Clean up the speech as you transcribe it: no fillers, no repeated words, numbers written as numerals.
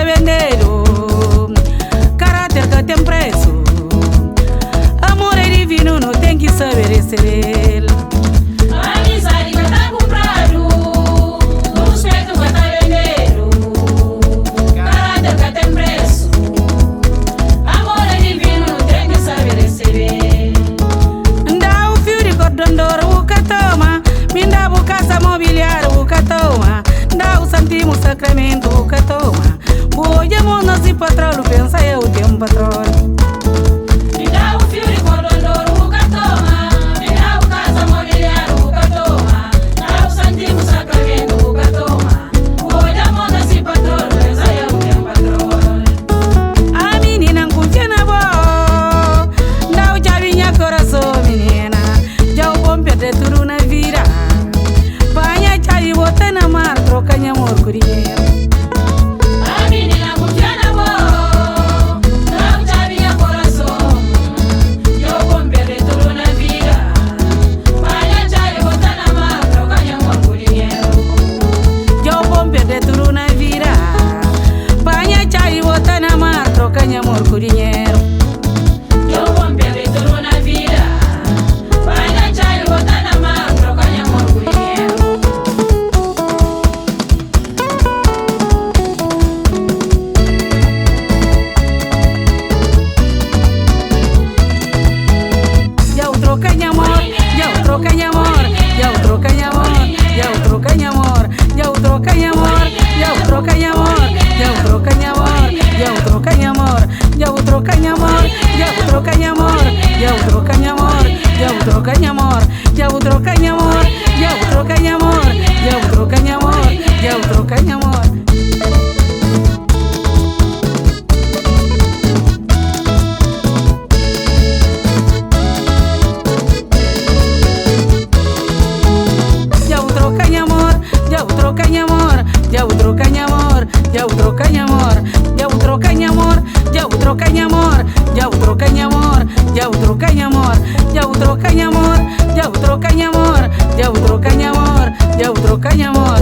vendeiro, caráter que tem preço. Amor é divino, não tem que saber receber. Amizade que tá comprado, o respeito que tá vendeiro, caráter que tem preço. Amor é divino, não tem que saber receber. Dá o fio de cordão o que toma, me dá o casa mobiliário o que toma, dá o santíssimo sacramento o que toma. Hoje a mão se patrão, pensa eu tenho patrão. Me dá o fio de cordão o que toma, me dá o casa mobiliário o que toma, dá o santíssimo sacramento o que toma. Hoje a mão se patrão, pensa eu tenho patrão. A menina confia na boa, dá o chavinha coração menina, já o bom perder tudo na vida. Panha chai bota na mar, troca minha amor por dinheiro. A menina confia na boa, dá o chavinha coração, eu vou perder tudo na vida. Panha chai bota na mar, troca minha amor por dinheiro. Já o bom perder tudo na vida. Panha chai bota na mar, troca minha amor por dinheiro. Eu vou perder tudo na vida. Panha chai bota na mar, troca minha amor por dinheiro. Já o troca minha amor, já o troca minha amor, já o troca minha amor, já o troca minha amor, já o troca minha amor, já o troca minha amor, já o troca minha amor, já o troca minha amor, já o troca minha amor, já o troca minha amor, já o troca minha amor, já o troca minha amor, já o troca minha amor, já o troca minha amor, já o troca minha amor, já o troca minha amor. Já o troca minha amor, já o troca minha amor, já o troca minha amor, já o troca minha amor, já o troca minha amor, já o troca minha amor, já o troca minha amor, já o troca minha amor, já o troca minha amor, já o troca minha amor, já o troca minha amor, já o troca minha amor.